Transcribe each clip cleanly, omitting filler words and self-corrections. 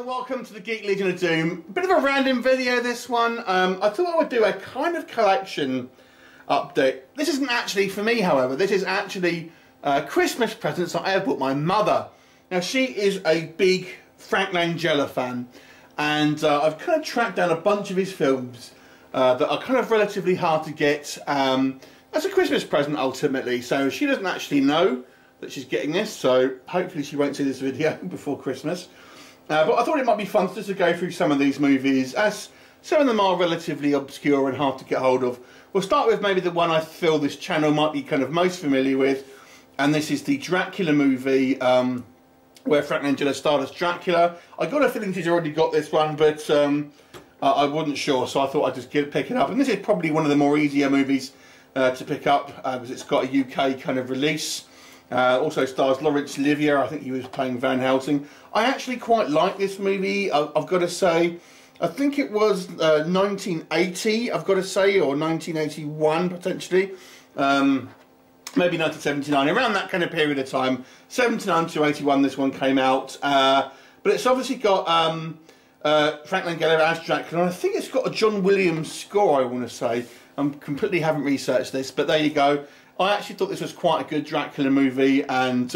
and welcome to the Geek Legion of Doom. Bit of a random video, this one. I thought I would do a kind of collection update. This isn't actually for me, however. This is actually Christmas presents that I have bought my mother. Now, she is a big Frank Langella fan, and I've kind of tracked down a bunch of his films that are kind of relatively hard to get as a Christmas present, ultimately. So she doesn't actually know that she's getting this, so hopefully she won't see this video before Christmas. But I thought it might be fun just to go through some of these movies, as some of them are relatively obscure and hard to get hold of. We'll start with maybe the one I feel this channel might be kind of most familiar with, and this is the Dracula movie, where Frank Langella starred as Dracula. I got a feeling she's already got this one, but I wasn't sure, so I thought I'd just pick it up. And this is probably one of the more easier movies to pick up, because it's got a UK kind of release. Also stars Laurence Olivier. I think he was playing Van Helsing. I actually quite like this movie, I've got to say. I think it was 1980, I've got to say, or 1981 potentially. Maybe 1979, around that kind of period of time. 79 to 81 this one came out. But it's obviously got Frank Langella as Dracula, and I think it's got a John Williams score, I want to say. I completely haven't researched this, but there you go. I actually thought this was quite a good Dracula movie, and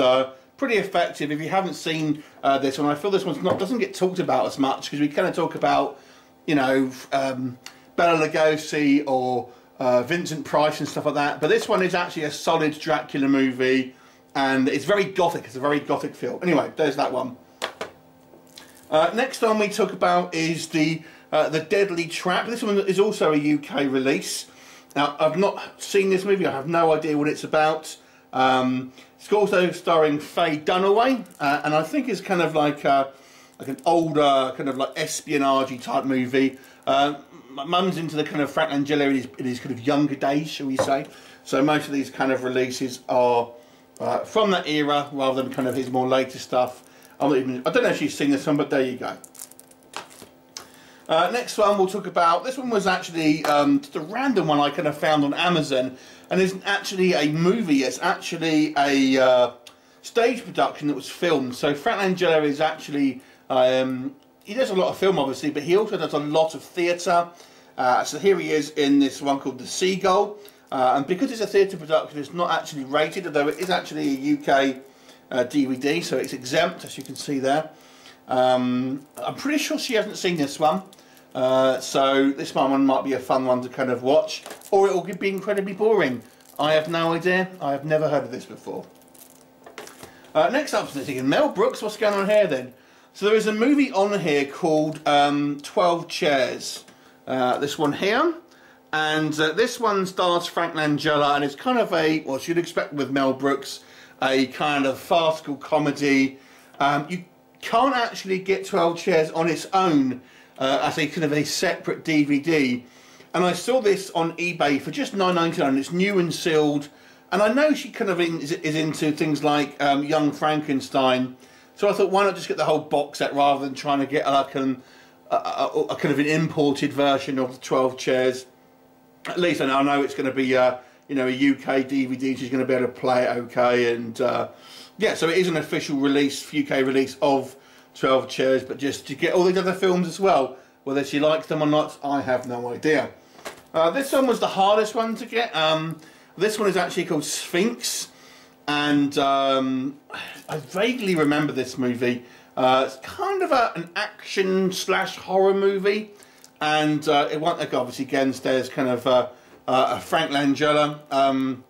pretty effective. If you haven't seen this one, I feel this one doesn't get talked about as much, because we kind of talk about, you know, Bela Lugosi or Vincent Price and stuff like that. But this one is actually a solid Dracula movie, and it's very gothic. It's a very gothic feel. Anyway, there's that one. Next one we talk about is the Deadly Trap. This one is also a UK release. Now, I've not seen this movie. I have no idea what it's about. It's also starring Faye Dunaway, and I think it's kind of like an older, kind of like espionage type movie. My mum's into the kind of Frank Langella in his kind of younger days, shall we say. So most of these kind of releases are from that era, rather than kind of his more later stuff. I don't know if you've seen this one, but there you go. Next one we'll talk about, this one was actually just a random one I kind of found on Amazon, and isn't actually a movie, it's actually a stage production that was filmed. So Frank Langella is actually, he does a lot of film obviously, but he also does a lot of theatre. So here he is in this one called The Seagull, and because it's a theatre production, it's not actually rated, although it is actually a UK DVD, so it's exempt, as you can see there. I'm pretty sure she hasn't seen this one, so this one might be a fun one to kind of watch, or it will be incredibly boring. I have no idea. I have never heard of this before. Next up, Mel Brooks. What's going on here then? So there is a movie on here called 12 Chairs. This one here, and this one stars Frank Langella, and it's kind of a, what you'd expect with Mel Brooks, a kind of farcical comedy. You can't actually get 12 Chairs on its own as a kind of a separate DVD, and I saw this on eBay for just $9.99. It's new and sealed, and I know she kind of is into things like Young Frankenstein, so I thought, why not just get the whole box set rather than trying to get like a kind of an imported version of the 12 Chairs. At least I know it's going to be you know, a UK DVD. She's going to be able to play it okay, and yeah, so it is an official release, UK release of 12 Chairs, but just to get all these other films as well. Whether she likes them or not, I have no idea. This one was the hardest one to get. This one is actually called Sphinx, and I vaguely remember this movie. It's kind of an action / horror movie, and it won't, like, obviously again there's kind of a Frank Langella.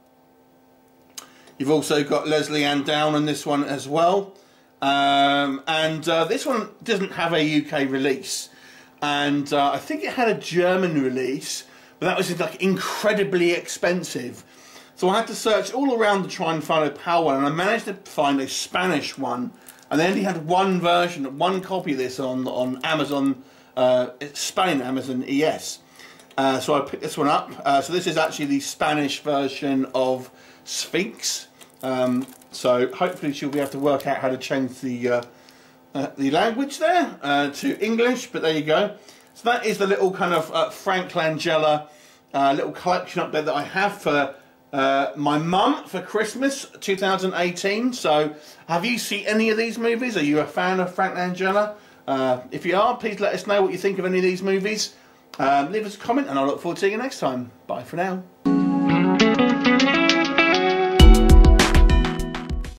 You've also got Leslie Ann Down in this one as well. And this one doesn't have a UK release. And I think it had a German release, but that was like incredibly expensive. So I had to search all around to try and find a PAL one, and I managed to find a Spanish one. And they only had one version, one copy of this on Amazon, Spain, Amazon ES. So I picked this one up. So this is actually the Spanish version of Sphinx. So hopefully she'll be able to work out how to change the language there to English. But there you go. So that is the little kind of Frank Langella little collection up there that I have for my mum for Christmas 2018. So have you seen any of these movies? Are you a fan of Frank Langella? If you are, please let us know what you think of any of these movies. Leave us a comment and I'll look forward to seeing you next time. Bye for now.